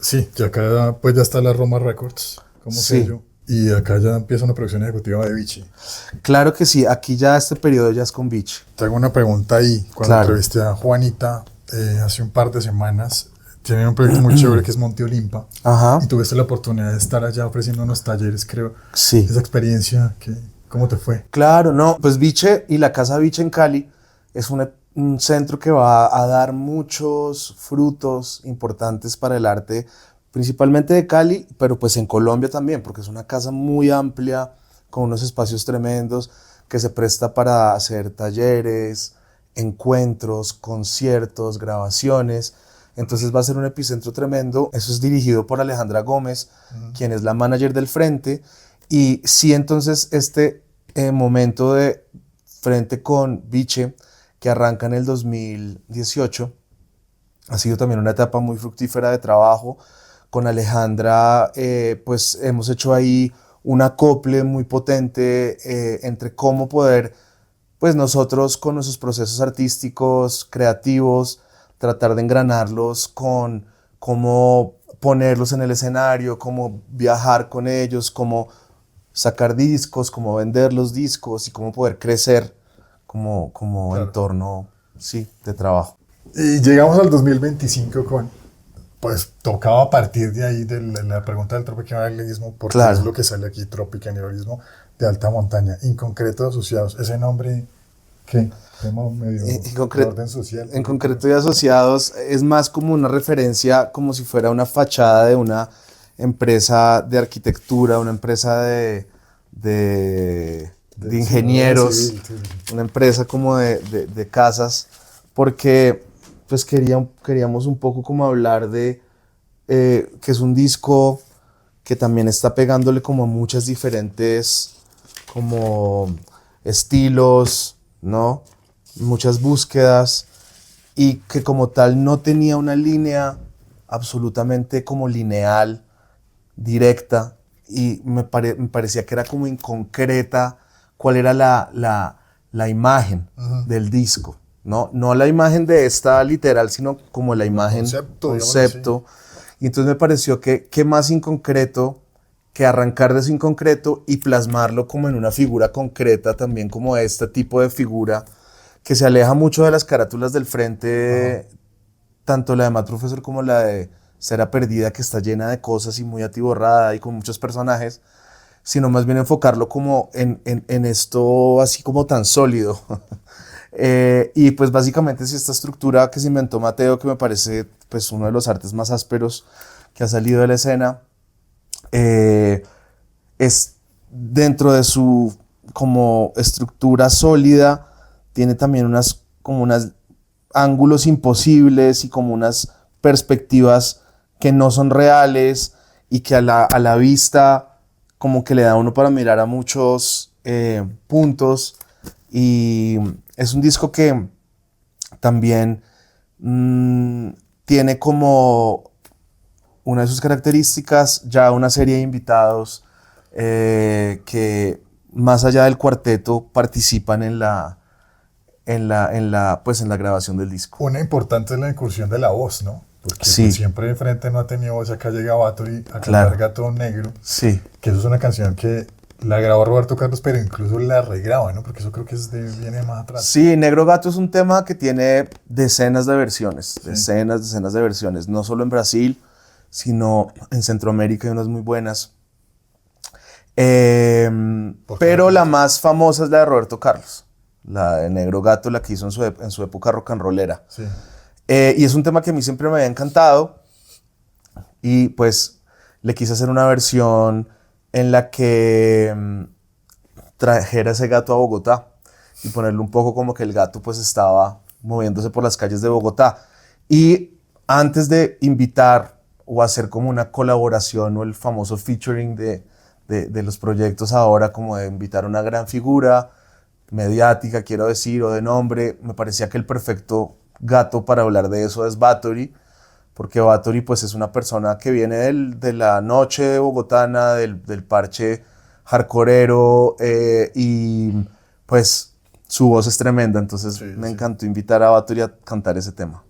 Sí, y acá pues ya está la Roma Records como sello. Y acá ya empieza una producción ejecutiva de Vichy. Claro que sí, aquí ya este periodo ya es con Vichy. Te hago una pregunta ahí. Cuando entrevisté a Juanita hace un par de semanas, tienen un proyecto muy chévere que es Monte Olimpa. Ajá. Y tuviste la oportunidad de estar allá ofreciendo unos talleres, creo. Sí. Esa experiencia, ¿cómo te fue? Claro, no, pues Vichy y la Casa Vichy en Cali es un centro que va a dar muchos frutos importantes para el arte, principalmente de Cali, pero pues en Colombia también, porque es una casa muy amplia, con unos espacios tremendos, que se presta para hacer talleres, encuentros, conciertos, grabaciones. Entonces va a ser un epicentro tremendo. Eso es dirigido por Alejandra Gómez, quien es la manager del Frente. Y sí, entonces este momento de Frente con Vichy, que arranca en el 2018, ha sido también una etapa muy fructífera de trabajo. Con Alejandra, pues hemos hecho ahí un acople muy potente entre cómo poder, pues nosotros con nuestros procesos artísticos, creativos, tratar de engranarlos con cómo ponerlos en el escenario, cómo viajar con ellos, cómo sacar discos, cómo vender los discos y cómo poder crecer como claro, entorno, sí, de trabajo. Y llegamos al 2025 pues tocaba partir de ahí de la pregunta del tropicanialismo, porque claro, es lo que sale aquí, tropicanialismo de alta montaña, en concreto asociados. Ese nombre, ¿qué? Medio de orden social. En concreto y asociados es más como una referencia, como si fuera una fachada de una empresa de arquitectura, una empresa de ingenieros, civil, sí. Una empresa como de casas, porque pues queríamos un poco como hablar de que es un disco que también está pegándole como a muchas diferentes como estilos, ¿no? Muchas búsquedas, y que como tal no tenía una línea absolutamente como lineal, directa, y me parecía que era como inconcreta cuál era la imagen del disco, ¿no? No la imagen de esta literal, sino como la imagen concepto. Y entonces me pareció que más inconcreto que arrancar de eso inconcreto y plasmarlo como en una figura concreta, también como este tipo de figura que se aleja mucho de las carátulas del Frente, tanto la de Mad Professor como la de Cera Perdida, que está llena de cosas y muy atiborrada y con muchos personajes, sino más bien enfocarlo como en esto así como tan sólido. Y pues básicamente es esta estructura que se inventó Mateo, que me parece pues uno de los artes más ásperos que ha salido de la escena. Es dentro de su como estructura sólida, tiene también unos ángulos imposibles y como unas perspectivas que no son reales y que a la vista como que le da a uno para mirar a muchos puntos. Y es un disco que también tiene como una de sus características ya una serie de invitados que más allá del cuarteto participan en la grabación del disco. Una importante es la incursión de la voz, ¿no? Porque sí, pues siempre de Frente no ha tenido voz. Acá llega Bathory a cantar Gato Negro. Sí. Que eso es una canción que la grabó Roberto Carlos, pero incluso la regraba, ¿no? Porque eso creo que viene más atrás. Sí, Negro Gato es un tema que tiene decenas de versiones, decenas de versiones, no solo en Brasil, sino en Centroamérica hay unas muy buenas. Pero la más famosa es la de Roberto Carlos, la de Negro Gato, la que hizo en su época rock and rollera. Sí. Y es un tema que a mí siempre me había encantado y pues le quise hacer una versión en la que trajera ese gato a Bogotá y ponerle un poco como que el gato pues estaba moviéndose por las calles de Bogotá. Y antes de invitar o hacer como una colaboración o el famoso featuring de los proyectos ahora, como de invitar a una gran figura mediática, quiero decir, o de nombre, me parecía que el perfecto gato para hablar de eso es Bathory, porque Bathory pues es una persona que viene de la noche bogotana, del parche hardcoreero, y pues su voz es tremenda, entonces Sí, me sí. encantó invitar a Bathory a cantar ese tema.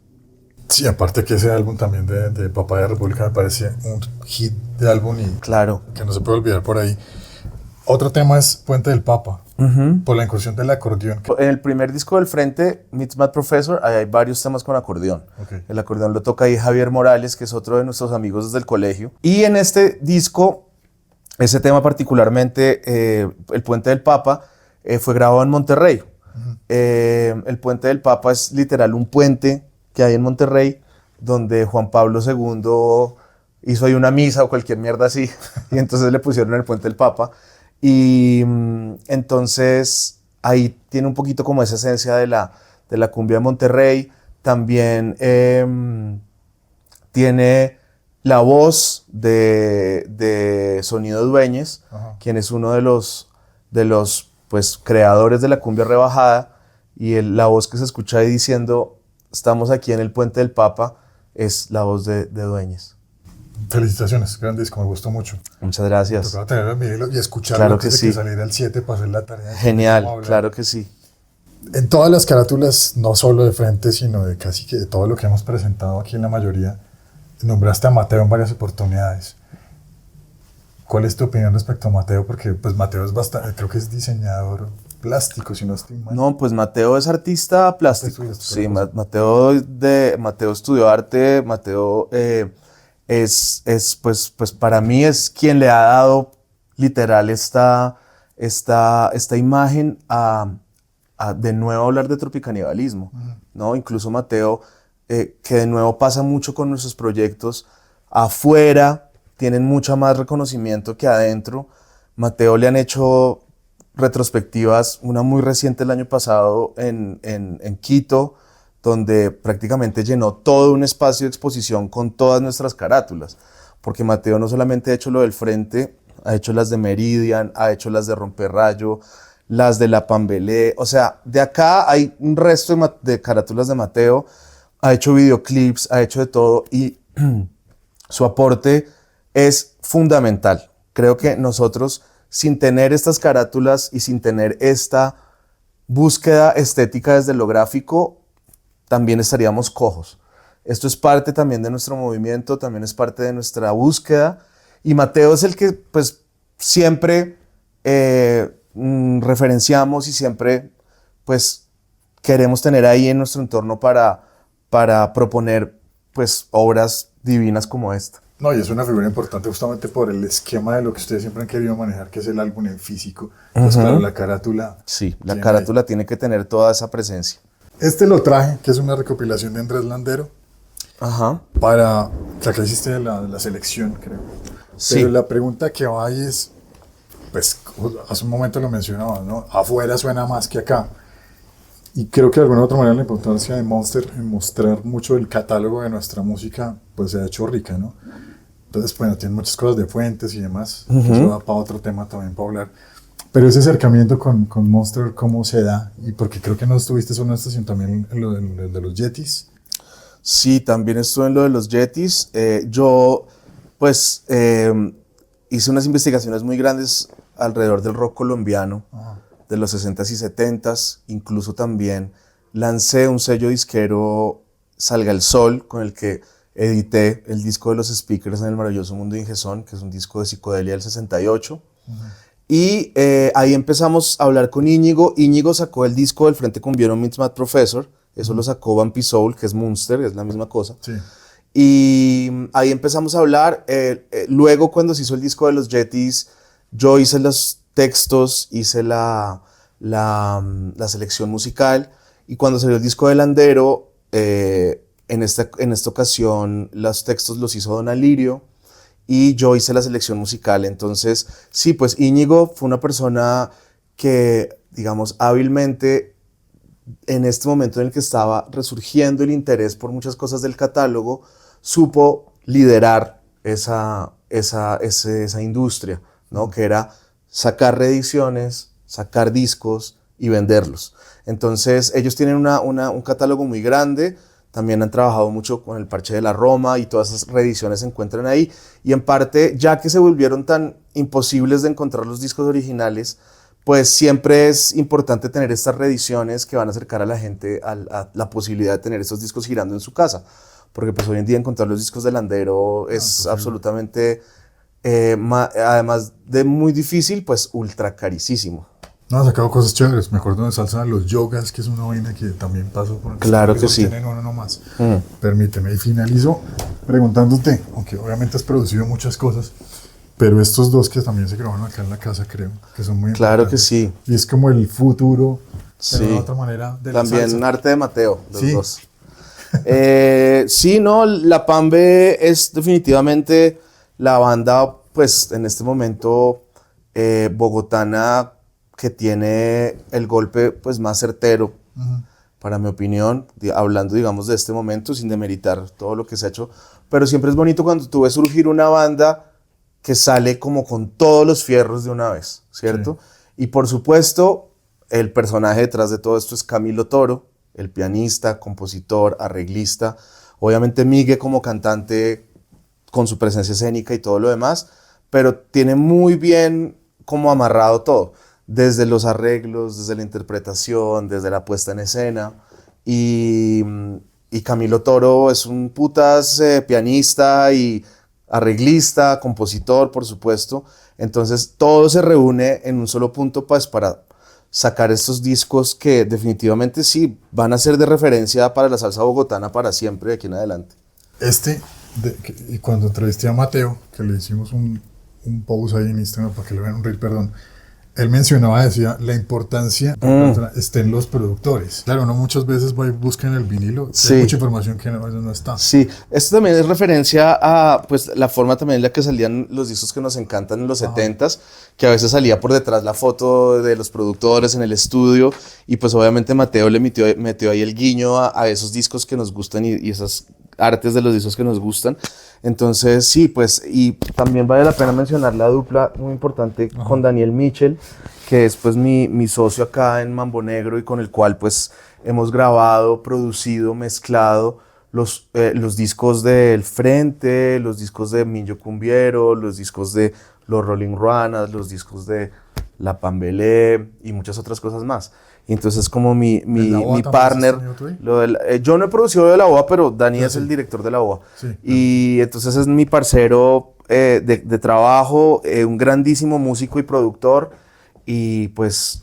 Sí, aparte que ese álbum también de Papá de República me parece un hit de álbum y Claro. que no se puede olvidar por ahí. Otro tema es Puente del Papa, por la incursión del acordeón. En el primer disco del Frente, Meets Mad Professor, ahí hay varios temas con acordeón. Okay. El acordeón lo toca ahí Javier Morales, que es otro de nuestros amigos desde el colegio. Y en este disco, ese tema particularmente, El Puente del Papa, fue grabado en Monterrey. El Puente del Papa es literal un puente que hay en Monterrey, donde Juan Pablo II hizo ahí una misa o cualquier mierda así, y entonces le pusieron el Puente del Papa. Y entonces ahí tiene un poquito como esa esencia de la cumbia de Monterrey. También tiene la voz de Sonido Dueñez, quien es uno de los pues, creadores de la cumbia rebajada, y la voz que se escucha ahí diciendo estamos aquí en el Puente del Papa es la voz de Dueñez. Felicitaciones, gran disco, me gustó mucho. Muchas gracias. Me tocaba tenerlo en vinilo y escucharlo Claro antes que de sí. que saliera el 7 para hacer la tarea. Genial, claro que sí. En todas las carátulas, no solo de Frente, sino de casi que de todo lo que hemos presentado aquí en la mayoría, nombraste a Mateo en varias oportunidades. ¿Cuál es tu opinión respecto a Mateo? Porque pues Mateo es bastante, creo que es diseñador plástico, si no estoy mal. No, pues Mateo es artista plástico. Sí, Mateo estudió arte. Mateo es pues para mí es quien le ha dado literal esta imagen a de nuevo hablar de tropicanibalismo, ¿no? Incluso Mateo, que de nuevo pasa mucho con nuestros proyectos, afuera tienen mucho más reconocimiento que adentro. Mateo le han hecho retrospectivas, una muy reciente el año pasado en Quito, donde prácticamente llenó todo un espacio de exposición con todas nuestras carátulas, porque Mateo no solamente ha hecho lo del Frente, ha hecho las de Meridian, ha hecho las de Romperrayo, las de La Pambelé, o sea, de acá hay un resto de carátulas de Mateo, ha hecho videoclips, ha hecho de todo y su aporte es fundamental. Creo que nosotros, sin tener estas carátulas y sin tener esta búsqueda estética desde lo gráfico, también estaríamos cojos. Esto es parte también de nuestro movimiento, también es parte de nuestra búsqueda, y Mateo es el que pues siempre referenciamos y siempre pues queremos tener ahí en nuestro entorno para proponer pues obras divinas como esta. No, y es una figura importante justamente por el esquema de lo que ustedes siempre han querido manejar, que es el álbum en físico. Pues claro, la carátula. Sí, la carátula tiene que tener toda esa presencia. Este lo traje, que es una recopilación de Andrés Landero. Ajá. Para, que acá hiciste la selección, creo. Sí. Pero la pregunta que va ahí es, pues hace un momento lo mencionaba, ¿no? Afuera suena más que acá. Y creo que de alguna u otra manera la importancia de Monster en mostrar mucho del catálogo de nuestra música, pues se ha hecho rica, ¿no? Entonces, bueno, tiene muchas cosas de fuentes y demás. Eso da para otro tema también para hablar. Pero ese acercamiento con Monster, ¿cómo se da? Y porque creo que no estuviste solo en esta, sino también en lo de los Yetis. Sí, también estuve en lo de los Yetis. Yo, pues, hice unas investigaciones muy grandes alrededor del rock colombiano, de los 60s y 70s. Incluso también lancé un sello disquero, Salga el Sol, con el que edité el disco de los Speakers en el maravilloso mundo de Ingesón, que es un disco de psicodelia del 68. Y ahí empezamos a hablar con Íñigo. Íñigo sacó el disco del Frente con Vieron Meets Mad Professor. Eso lo sacó Vampi Soul, que es Munster, es la misma cosa. Sí. Y ahí empezamos a hablar. Luego, cuando se hizo el disco de los Yetis, Yo hice los textos, hice la selección musical, y cuando salió el disco de Landero, en esta ocasión los textos los hizo Don Alirio y yo hice la selección musical. Entonces, sí, pues Íñigo fue una persona que, digamos, hábilmente, en este momento en el que estaba resurgiendo el interés por muchas cosas del catálogo, supo liderar esa industria, ¿no? Que era sacar reediciones, sacar discos y venderlos. Entonces, ellos tienen un catálogo muy grande. También han trabajado mucho con el Parche de la Roma y todas esas reediciones se encuentran ahí. Y en parte, ya que se volvieron tan imposibles de encontrar los discos originales, pues siempre es importante tener estas reediciones que van a acercar a la gente a la posibilidad de tener estos discos girando en su casa. Porque pues hoy en día encontrar los discos de Landero es absolutamente, además de muy difícil, pues ultra carísimo. No, ha sacado cosas chéveres. Me acuerdo de Salsa de los Yogas, que es una vaina que también pasó por el Claro que sí. Tienen uno nomás. Permíteme. Y finalizo preguntándote, aunque obviamente has producido muchas cosas, pero estos dos que también se grabaron acá en la casa, creo, que son muy Claro que sí. Y es como el futuro, Sí. de otra manera, de la También salsa. arte de Mateo, los Sí. dos. Sí, no, La Pambe es definitivamente la banda, pues en este momento, bogotana, que tiene el golpe pues más certero, para mi opinión, hablando, digamos, de este momento, sin demeritar todo lo que se ha hecho, pero siempre es bonito cuando tú ves surgir una banda que sale como con todos los fierros de una vez, ¿cierto? Sí. Y por supuesto, el personaje detrás de todo esto es Camilo Toro, el pianista, compositor, arreglista, obviamente Migue como cantante con su presencia escénica y todo lo demás, pero tiene muy bien como amarrado todo, desde los arreglos, desde la interpretación, desde la puesta en escena, y Camilo Toro es un putas pianista y arreglista, compositor, por supuesto. Entonces todo se reúne en un solo punto, pues, para sacar estos discos que definitivamente sí van a ser de referencia para la salsa bogotana para siempre de aquí en adelante. Y cuando entrevisté a Mateo, que le hicimos un post ahí en Instagram para que le vean un reel, perdón, él mencionaba, decía, la importancia está en los productores. Claro, uno muchas veces va y busca en el vinilo, Sí. hay mucha información que no está. Sí, esto también es referencia a pues, la forma también en la que salían los discos que nos encantan en los 70s, que a veces salía por detrás la foto de los productores en el estudio, y pues obviamente Mateo le metió ahí el guiño a esos discos que nos gustan y esas artes de los discos que nos gustan. Entonces sí, pues, y también vale la pena mencionar la dupla muy importante con Daniel Mitchell, que es pues mi socio acá en Mambo Negro, y con el cual pues hemos grabado, producido, mezclado los discos del Frente, los discos de Millo Cumbiero, los discos de Los Rolling Ruanas, los discos de La Pambelé y muchas otras cosas más. Y entonces como mi partner, yo no he producido de la OA, pero Dani es el director de la OA. Sí, y entonces es mi parcero de trabajo, un grandísimo músico y productor, y pues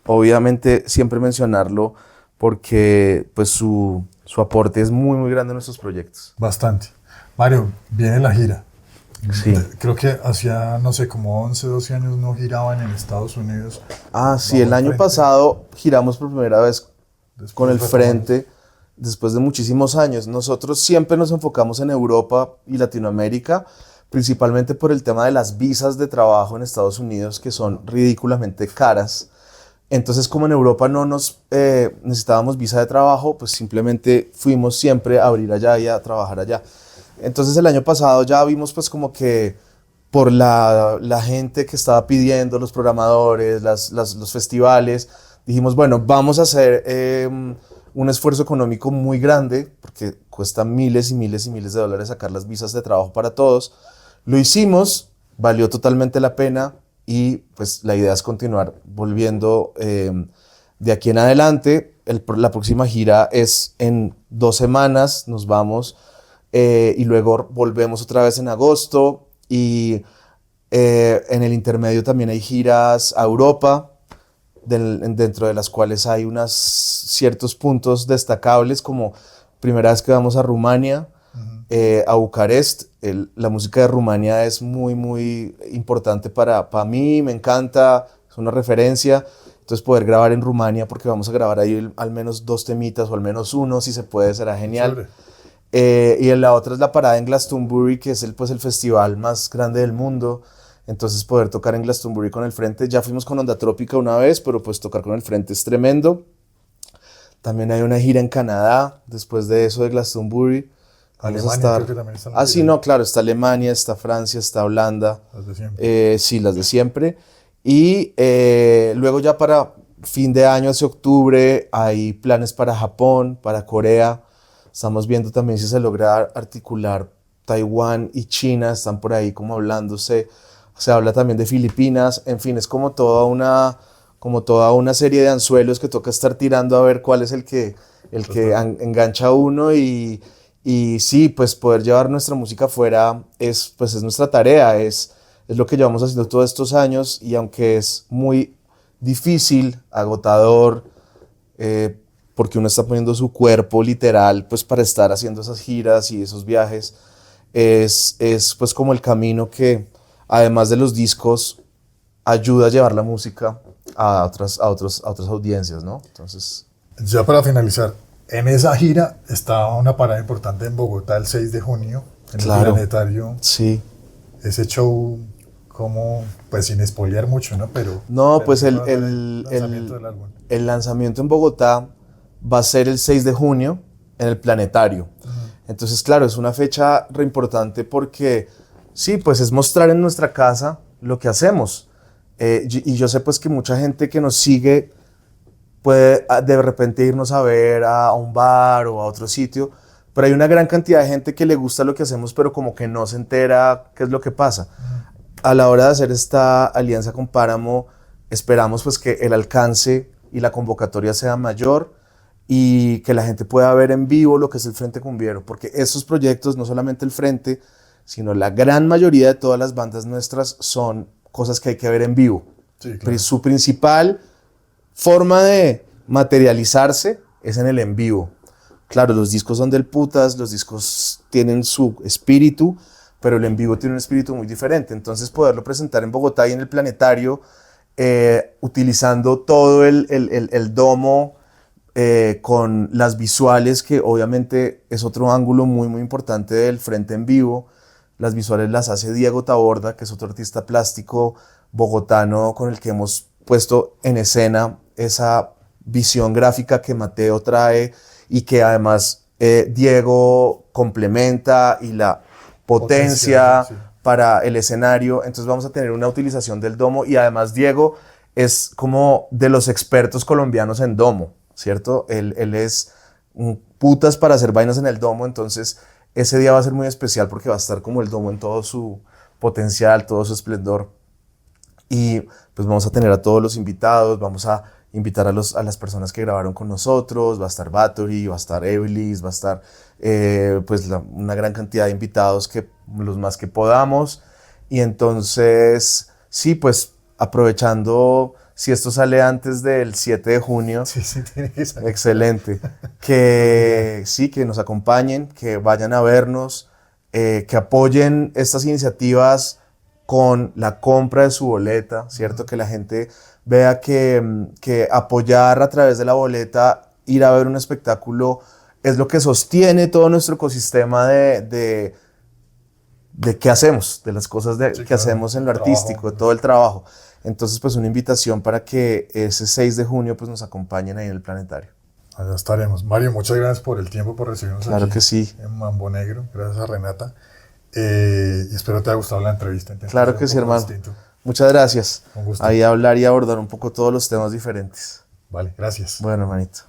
obviamente siempre mencionarlo porque pues su aporte es muy muy grande en nuestros proyectos. Bastante. Mario, viene la gira. Sí. Creo que hacía, no sé, como 11, 12 años no giraban en Estados Unidos. Sí, el año pasado giramos por primera vez con el Frente, después de muchísimos años. Nosotros siempre nos enfocamos en Europa y Latinoamérica, principalmente por el tema de las visas de trabajo en Estados Unidos, que son ridículamente caras. Entonces, como en Europa no nos necesitábamos visa de trabajo, pues simplemente fuimos siempre a abrir allá y a trabajar allá. Entonces el año pasado ya vimos pues como que por la gente que estaba pidiendo, los programadores, los festivales, dijimos, bueno, vamos a hacer un esfuerzo económico muy grande, porque cuesta miles y miles y miles de dólares sacar las visas de trabajo para todos. Lo hicimos, valió totalmente la pena, y pues la idea es continuar volviendo de aquí en adelante. La próxima gira es en 2 semanas, nos vamos. Y luego volvemos otra vez en agosto, y en el intermedio también hay giras a Europa, dentro de las cuales hay ciertos puntos destacables, como primera vez que vamos a Rumania, a Bucarest, la música de Rumania es muy, muy importante para mí, me encanta, es una referencia. Entonces poder grabar en Rumania, porque vamos a grabar ahí al menos 2 temitas o al menos uno, si se puede, será genial. Y la otra es la parada en Glastonbury, que es pues, el festival más grande del mundo. Entonces poder tocar en Glastonbury con el Frente, ya fuimos con Onda Trópica una vez, pero pues tocar con el Frente es tremendo. También hay una gira en Canadá, después de eso de Glastonbury. Alemania creo que también está. Sí, no, claro, está Alemania, está Francia, está Holanda. Las de siempre. Sí, las de siempre. Y luego ya para fin de año, hacia octubre, hay planes para Japón, para Corea. Estamos viendo también si se logra articular Taiwán y China, están por ahí como hablándose. Se habla también de Filipinas, en fin, es como toda una serie de anzuelos que toca estar tirando a ver cuál es el que engancha a uno y sí, pues poder llevar nuestra música afuera es nuestra tarea, es lo que llevamos haciendo todos estos años y aunque es muy difícil, agotador, porque uno está poniendo su cuerpo literal pues para estar haciendo esas giras y esos viajes, es pues como el camino que además de los discos ayuda a llevar la música a otras audiencias, ¿no? Entonces, ya para finalizar, en esa gira está una parada importante en Bogotá el 6 de junio, en el Planetario. Sí. Ese show, como, pues sin spoilear mucho, ¿no? Pero pues el lanzamiento del álbum. El lanzamiento en Bogotá va a ser el 6 de junio en el Planetario. Entonces, claro, es una fecha re importante porque, sí, pues es mostrar en nuestra casa lo que hacemos. Y yo sé pues que mucha gente que nos sigue puede de repente irnos a ver a un bar o a otro sitio, pero hay una gran cantidad de gente que le gusta lo que hacemos, pero como que no se entera qué es lo que pasa. A la hora de hacer esta alianza con Páramo, esperamos pues que el alcance y la convocatoria sea mayor y que la gente pueda ver en vivo lo que es el Frente Cumbiero, porque esos proyectos, no solamente el Frente, sino la gran mayoría de todas las bandas nuestras son cosas que hay que ver en vivo. Sí, claro. Su principal forma de materializarse es en el en vivo. Claro, los discos son del putas, los discos tienen su espíritu, pero el en vivo tiene un espíritu muy diferente. Entonces poderlo presentar en Bogotá y en el Planetario, utilizando todo el domo, con las visuales, que obviamente es otro ángulo muy, muy importante del Frente en vivo. Las visuales las hace Diego Taborda, que es otro artista plástico bogotano con el que hemos puesto en escena esa visión gráfica que Mateo trae y que además Diego complementa y la potencia sí, para el escenario. Entonces vamos a tener una utilización del domo y además Diego es como de los expertos colombianos en domo, ¿cierto? Él es un putas para hacer vainas en el domo, entonces ese día va a ser muy especial porque va a estar como el domo en todo su potencial, todo su esplendor. Y pues vamos a tener a todos los invitados, vamos a invitar a las personas que grabaron con nosotros, va a estar Bathory, va a estar Evelis, va a estar una gran cantidad de invitados, los más que podamos. Y entonces, sí, pues aprovechando, si esto sale antes del 7 de junio, sí, tiene que salir. Excelente, que sí, que nos acompañen, que vayan a vernos, que apoyen estas iniciativas con la compra de su boleta, ¿cierto? Que la gente vea que apoyar a través de la boleta, ir a ver un espectáculo, es lo que sostiene todo nuestro ecosistema de qué hacemos, de las cosas que hacemos en lo artístico, de todo el trabajo. Entonces, pues una invitación para que ese 6 de junio pues, nos acompañen ahí en el Planetario. Allá estaremos. Mario, muchas gracias por el tiempo, por recibirnos claro aquí que sí. En Mambo Negro. Gracias a Renata. Y espero te haya gustado la entrevista. Claro que sí, hermano. Distinto. Muchas gracias. Un gusto. Ahí hablar y abordar un poco todos los temas diferentes. Vale, gracias. Bueno, hermanito.